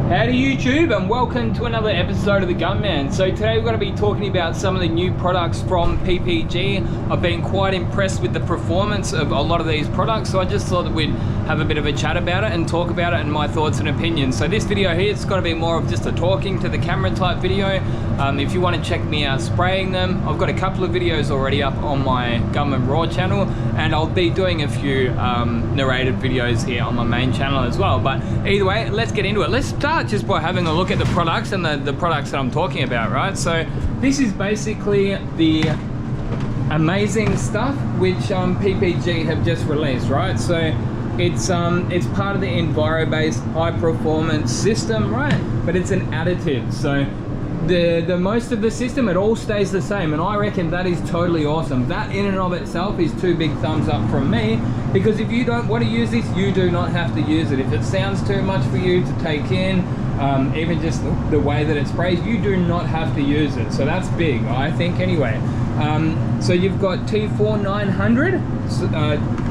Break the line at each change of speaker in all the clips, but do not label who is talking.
Howdy YouTube, and welcome to another episode of the Gunman. So today we're going to be talking about some of the new products from PPG. I've been quite impressed with the performance of a lot of these products, so I just thought that we'd have a bit of a chat about it and talk about it and my thoughts and opinions. So this video here is going to be more of just a talking to the camera type video. If you want to check me out spraying them, I've got a couple of videos already up on my Gunman Raw channel, and I'll be doing a few narrated videos here on my main channel as well. But either way, let's get into it. Let's start just by having a look at the products and the products that I'm talking about, right? So this is basically the amazing stuff which PPG have just released, right? So it's part of the Envirobase high performance system, right? But it's an additive, so the most of the system, it all stays the same, and I reckon that is totally awesome. That in and of itself is two big thumbs up from me, because if you don't want to use this, you do not have to use it. If it sounds too much for you to take in, even just the way that it sprays, you do not have to use it. So that's big, I think, anyway. So you've got T4900,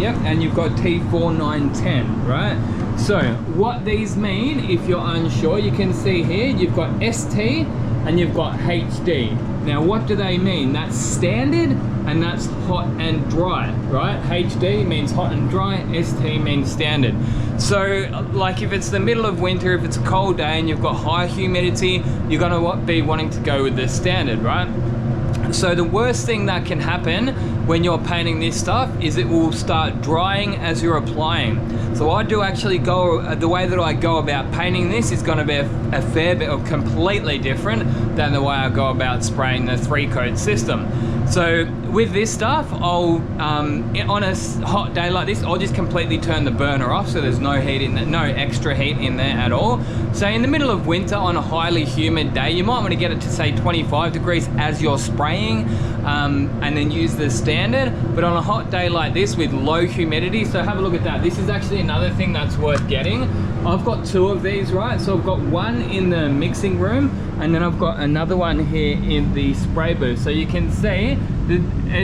yep, and you've got T4910, right? So what these mean, if you're unsure, you can see here, you've got ST and you've got HD. Now what do they mean? That's standard and that's hot and dry, right? HD means hot and dry, ST means standard. So like if it's the middle of winter, if it's a cold day and you've got high humidity, you're gonna be wanting to go with the standard, right? So the worst thing that can happen when you're painting this stuff is it will start drying as you're applying. So I do actually go, the way that I go about painting this is going to be a fair bit of completely different than the way I go about spraying the 3-coat system. So with this stuff, I'll, on a hot day like this, I'll just completely turn the burner off, so there's no heat in there, no extra heat in there at all. So in the middle of winter on a highly humid day, you might want to get it to say 25 degrees as you're spraying, and then use the standard. But on a hot day like this with low humidity, so have a look at that. This is actually another thing that's worth getting. I've got two of these, right? So I've got one in the mixing room, and then I've got another one here in the spray booth. So you can see that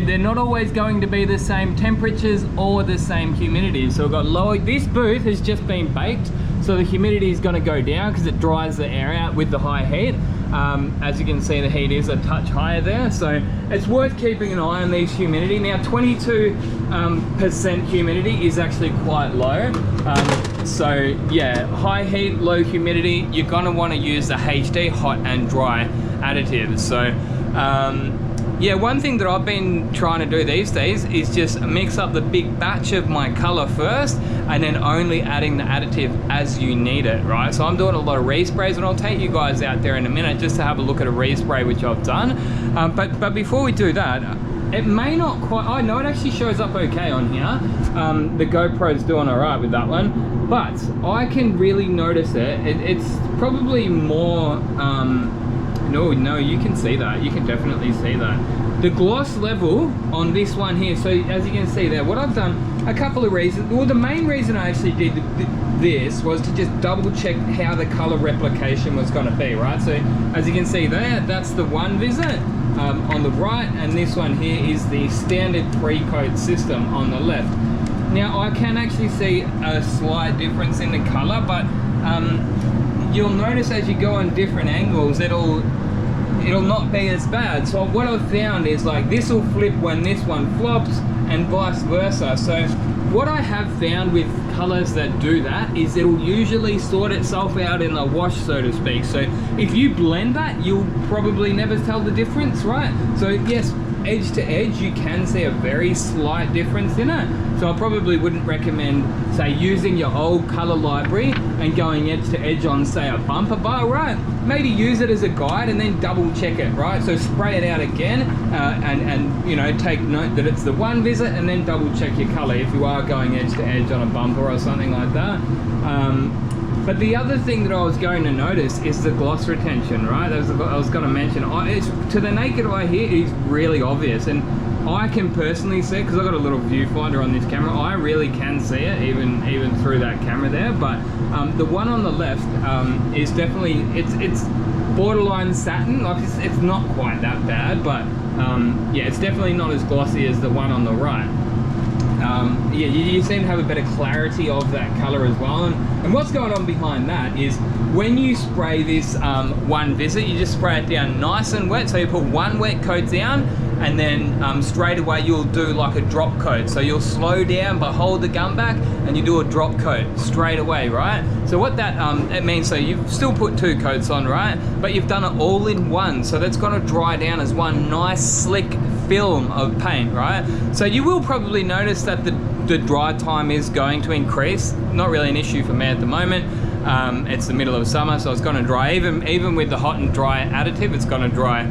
they're not always going to be the same temperatures or the same humidity. So I've got lower, this booth has just been baked, so the humidity is going to go down because it dries the air out with the high heat. As you can see, the heat is a touch higher there, so it's worth keeping an eye on these humidity. Now 22% humidity is actually quite low, so yeah, high heat, low humidity, you're going to want to use the HD hot and dry additive. So yeah, one thing that I've been trying to do these days is just mix up the big batch of my color first, and then only adding the additive as you need it, right? So I'm doing a lot of resprays, and I'll take you guys out there in a minute just to have a look at a respray which I've done. But before we do that, it may not quite, I know it actually shows up okay on here. The GoPro's doing all right with that one, but I can really notice it. It's probably more, no, you can see that. You can definitely see that. The gloss level on this one here, so as you can see there, what I've done, a couple of reasons. Well, the main reason I actually did this was to just double check how the color replication was going to be, right? So as you can see there, that's the OneVisit on the right, and this one here is the standard 3-coat system on the left. Now I can actually see a slight difference in the color, but you'll notice as you go on different angles, it'll not be as bad. So what I've found is like this will flip when this one flops, and vice versa. So what I have found with colors that do that is it'll usually sort itself out in the wash, so to speak. So if you blend that, you'll probably never tell the difference, right? So yes, edge to edge, you can see a very slight difference in it. So I probably wouldn't recommend, say, using your old color library and going edge to edge on, say, a bumper bar, right? Maybe use it as a guide and then double check it, right? So spray it out again, and you know, take note that it's the OneVisit, and then double check your color if you are going edge to edge on a bumper or something like that. But the other thing that I was going to notice is the gloss retention, right? I was going to mention, it's, to the naked eye here, it's really obvious, and I can personally see it because I've got a little viewfinder on this camera. I really can see it even through that camera there. But the one on the left is definitely, it's borderline satin. Like it's not quite that bad, but yeah, it's definitely not as glossy as the one on the right. yeah, you seem to have a better clarity of that color as well. And what's going on behind that is when you spray this OneVisit, you just spray it down nice and wet. So you put one wet coat down, and then straight away you'll do like a drop coat. So you'll slow down but hold the gun back, and you do a drop coat straight away, right? So what that it means, so you've still put 2 coats on, right? But you've done it all in one. So that's gonna dry down as one nice slick film of paint, right? So you will probably notice that the dry time is going to increase. Not really an issue for me at the moment. It's the middle of summer, so it's going to dry. Even with the hot and dry additive, it's going to dry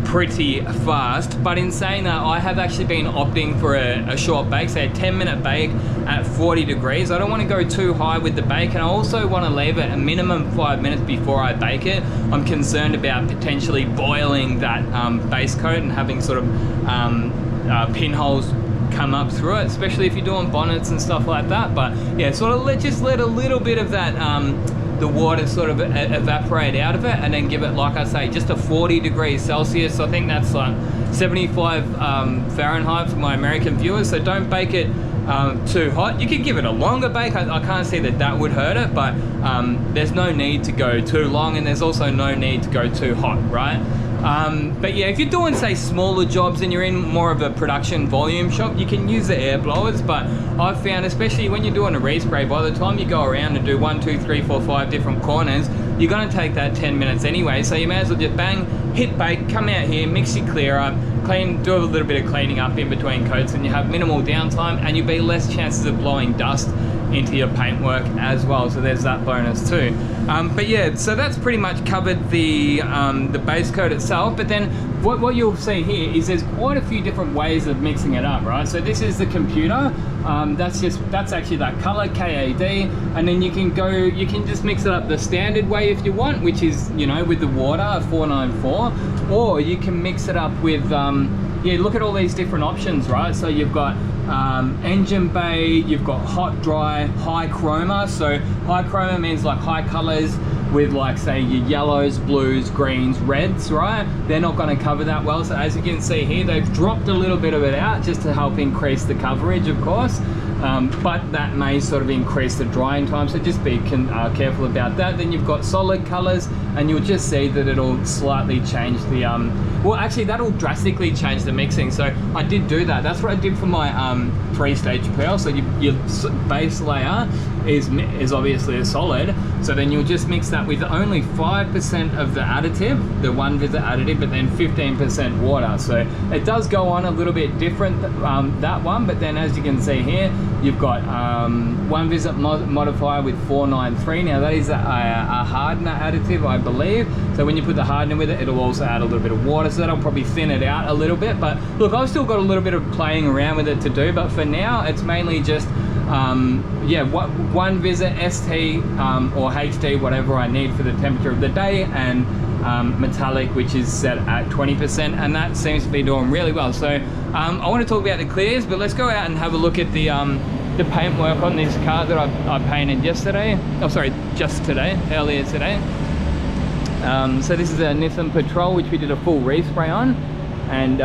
pretty fast. But in saying that, I have actually been opting for a short bake, say a 10-minute bake at 40 degrees. I don't want to go too high with the bake, and I also want to leave it a minimum 5 minutes before I bake it. I'm concerned about potentially boiling that base coat and having sort of pinholes come up through it, especially if you're doing bonnets and stuff like that. But yeah, sort of just let a little bit of that the water sort of evaporate out of it, and then give it, like I say, just a 40 degrees Celsius. I think that's like 75 Fahrenheit for my American viewers. So don't bake it too hot. You could give it a longer bake. I can't see that would hurt it, but there's no need to go too long, and there's also no need to go too hot, right? But yeah, if you're doing, say, smaller jobs and you're in more of a production volume shop, you can use the air blowers. But I've found, especially when you're doing a respray, by the time you go around and do 1, 2, 3, 4, 5 different corners, you're going to take that 10 minutes anyway. So you may as well just bang, hit bake, come out here, mix your clear up, clean, do a little bit of cleaning up in between coats, and you have minimal downtime, and you'll be less chances of blowing dust into your paintwork as well. So there's that bonus too. But yeah, so that's pretty much covered the base coat itself. But then what you'll see here is there's quite a few different ways of mixing it up, right? So this is the computer. That's actually that color, KAD, and then you can just mix it up the standard way if you want, which is, you know, with the water, 494, or you can mix it up with yeah, look at all these different options, right? So you've got engine bay, you've got hot, dry, high chroma. So high chroma means like high colors with, like, say, your yellows, blues, greens, reds, right? They're not going to cover that well. So as you can see here, they've dropped a little bit of it out just to help increase the coverage, of course. But that may sort of increase the drying time, so just be careful about that. Then you've got solid colors, and you'll just see that it'll slightly change the well, actually that'll drastically change the mixing. So I did do that. That's what I did for my 3-stage pearl. So your base layer is obviously a solid, so then you'll just mix that with only 5% of the additive, the OneVisit additive, but then 15% water. So it does go on a little bit different, that one, but then as you can see here, you've got OneVisit modifier with 493. Now that is a hardener additive, I believe. So when you put the hardener with it, it'll also add a little bit of water, so that'll probably thin it out a little bit. But look, I've still got a little bit of playing around with it to do, but for now it's mainly just yeah, OneVisit ST or HD, whatever I need for the temperature of the day, and metallic, which is set at 20%, and that seems to be doing really well. So I want to talk about the clears, but let's go out and have a look at the paintwork on this car that I painted yesterday. Oh, sorry, just today, earlier today. So this is a Nissan Patrol, which we did a full respray on, and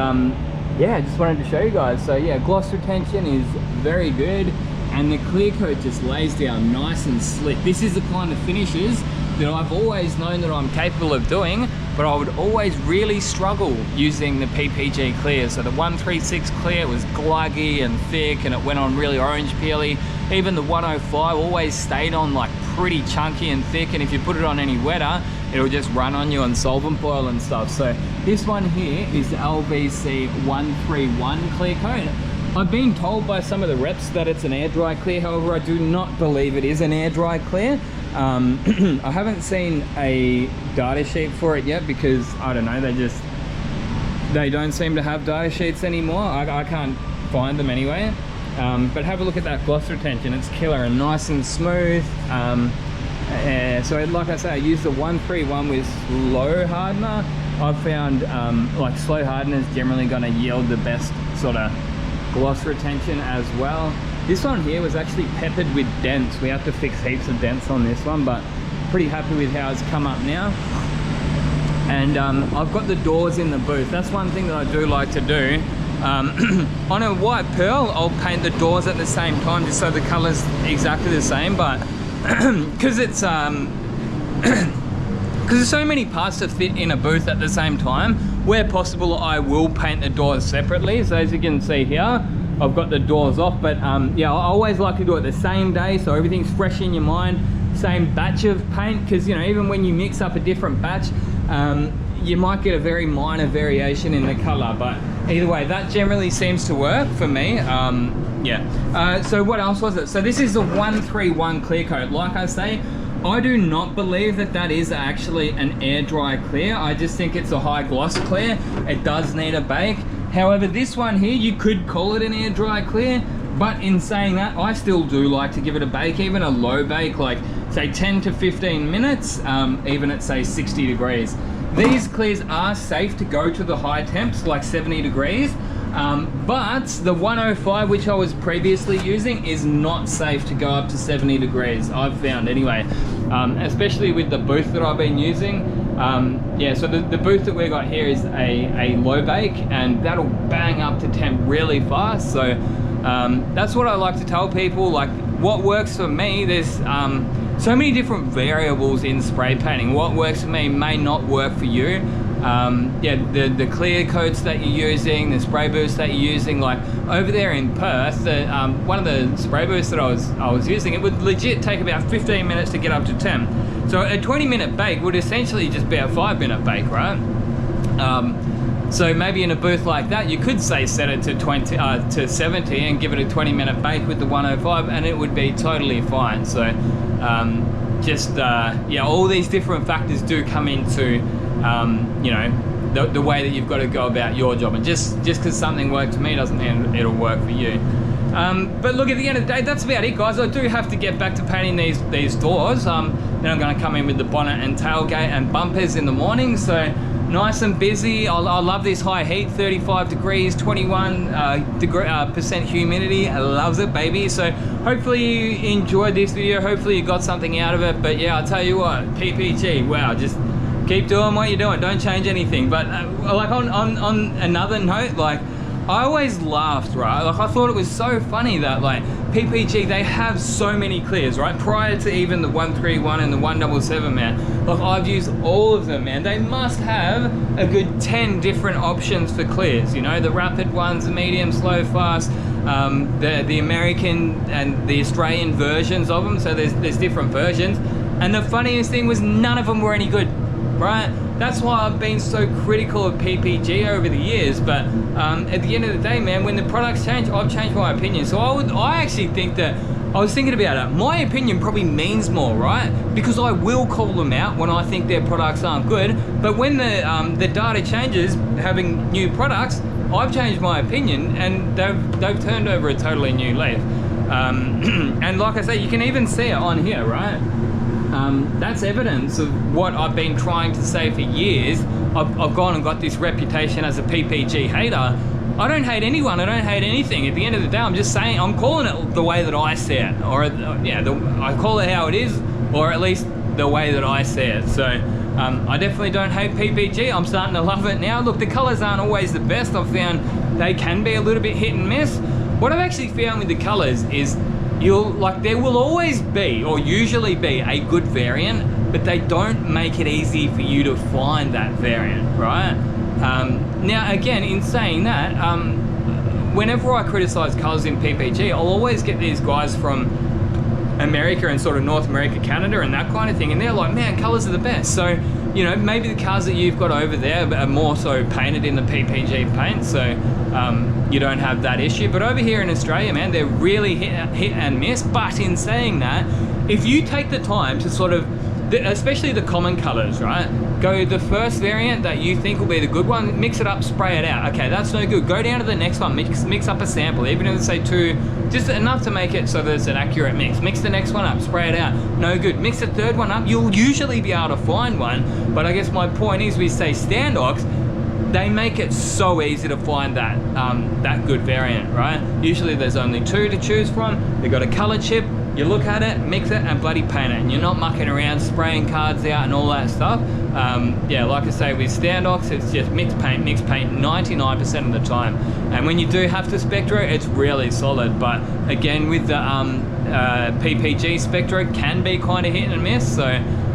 yeah, I just wanted to show you guys. So yeah, gloss retention is very good, and the clear coat just lays down nice and slick. This is the kind of finishes that I've always known that I'm capable of doing, but I would always really struggle using the PPG clear. So the 136 clear was gluggy and thick, and it went on really orange peely. Even the 105 always stayed on like pretty chunky and thick, and if you put it on any wetter, it'll just run on you on solvent foil and stuff. So this one here is the LVC 131 clear coat. I've been told by some of the reps that it's an air dry clear. However, I do not believe it is an air dry clear. I haven't seen a data sheet for it yet, because I don't know, they don't seem to have data sheets anymore. I can't find them anyway. But have a look at that gloss retention. It's killer and nice and smooth. So like I say, I use the 131 with slow hardener. I've found like slow hardener is generally going to yield the best sort of gloss retention as well. This one here was actually peppered with dents. We have to fix heaps of dents on this one, but pretty happy with how it's come up now. And I've got the doors in the booth. That's one thing that I do like to do, On a white pearl, I'll paint the doors at the same time just so the color's exactly the same, but because it's because there's so many parts to fit in a booth at the same time, where possible I will paint the doors separately. So as you can see here, I've got the doors off, but yeah, I always like to do it the same day so everything's fresh in your mind, same batch of paint, because you know, even when you mix up a different batch, you might get a very minor variation in the color, but either way, that generally seems to work for me. Yeah. So what else was it? So this is the 131 clear coat. Like I say, I do not believe that that is actually an air dry clear. I just think it's a high gloss clear. It does need a bake. However, this one here, you could call it an air dry clear, but in saying that, I still do like to give it a bake, even a low bake, like say 10 to 15 minutes, even at say 60 degrees. These clears are safe to go to the high temps, like 70 degrees, but the 105, which I was previously using, is not safe to go up to 70 degrees, I've found anyway, especially with the booth that I've been using. Yeah, so the booth that we got here is a low bake, and that'll bang up to temp really fast. So that's what I like to tell people, like what works for me. There's so many different variables in spray painting. What works for me may not work for you. Yeah, the clear coats that you're using, the spray booths that you're using, like over there in Perth, one of the spray booths that I was using, it would legit take about 15 minutes to get up to temp. So a 20-minute bake would essentially just be a 5-minute bake, right? So maybe in a booth like that, you could say set it to 70 and give it a 20-minute bake with the 105, and it would be totally fine. So yeah, all these different factors do come into you know, the way that you've got to go about your job, and just because something worked for me doesn't mean it'll work for you. But look, at the end of the day, that's about it, guys. I do have to get back to painting these doors. Then I'm going to come in with the bonnet and tailgate and bumpers in the morning. So nice and busy. I love this high heat, 35 degrees, 21% humidity. I loves it, baby. So hopefully you enjoyed this video. Hopefully you got something out of it. But yeah, I'll tell you what, PPG, wow, just keep doing what you're doing. Don't change anything. But like on another note, like I always laughed, right? Like I thought it was so funny that like PPG, they have so many clears, right? Prior to even the 131 and the 177, man. Like I've used all of them, man. They must have a good 10 different options for clears, you know, the rapid ones, the medium, slow, fast, the American and the Australian versions of them. So there's different versions. And the funniest thing was none of them were any good, right? That's why I've been so critical of PPG over the years. But at the end of the day, man, when the products change, I've changed my opinion. So I actually think that, I was thinking about it, my opinion probably means more, right? Because I will call them out when I think their products aren't good. But when the data changes, having new products, I've changed my opinion, and they've turned over a totally new leaf. And like I say, you can even see it on here, right? That's evidence of what I've been trying to say for years. I've gone and got this reputation as a PPG hater. I don't hate anyone, I don't hate anything. At the end of the day, I'm just saying, I'm calling it the way that I see it. Or yeah, I call it how it is, or at least the way that I see it. So I definitely don't hate PPG. I'm starting to love it now. Look, the colors aren't always the best. I've found they can be a little bit hit and miss. What I've actually found with the colors is there will always be, or usually be, a good variant, but they don't make it easy for you to find that variant, right? Now, again, in saying that, whenever I criticize colors in PPG, I'll always get these guys from America and sort of North America, Canada, and that kind of thing, and they're like, man, colors are the best. So, you know, maybe the cars that you've got over there are more so painted in the PPG paint, so you don't have that issue. But over here in Australia, man, they're really hit and miss. But in saying that, if you take the time to sort of, especially the common colors, right? Go the first variant that you think will be the good one, mix it up, spray it out. Okay, that's no good. Go down to the next one, mix up a sample, even if it's say 2, just enough to make it so that it's an accurate mix. Mix the next one up, spray it out. No good. Mix the third one up, you'll usually be able to find one. But I guess my point is, we say standox, they make it so easy to find that good variant, right? Usually there's only 2 to choose from. They've got a color chip, You look at it, mix it, and bloody paint it. And you're not mucking around, spraying cards out and all that stuff. Yeah, like I say, with Standox, it's just mix paint 99% of the time. And when you do have to Spectra, it's really solid. But again, with the PPG Spectra, it can be kind of hit and miss. So,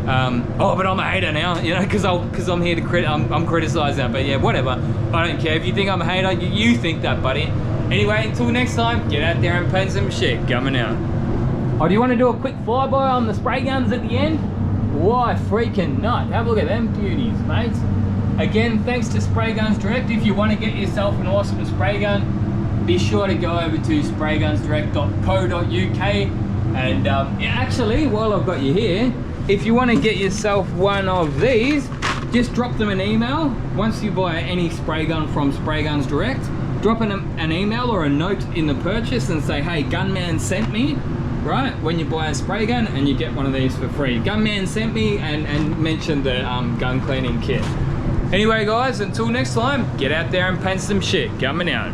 oh, but I'm a hater now, you know, because I'm here to I'm criticizing that. But yeah, whatever. I don't care. If you think I'm a hater, you think that, buddy. Anyway, until next time, get out there and paint some shit. Coming out. Oh, do you want to do a quick flyby on the spray guns at the end? Why, freaking nut. Have a look at them beauties, mates. Again, thanks to Spray Guns Direct. If you want to get yourself an awesome spray gun, be sure to go over to spraygunsdirect.co.uk. And yeah, actually, while I've got you here, if you want to get yourself one of these, just drop them an email. Once you buy any spray gun from Spray Guns Direct, drop an email or a note in the purchase and say, hey, Gunman sent me. Right, when you buy a spray gun, and you get one of these for free. Gunman sent me, and mention the gun cleaning kit. Anyway guys, until next time, get out there and paint some shit. Coming out.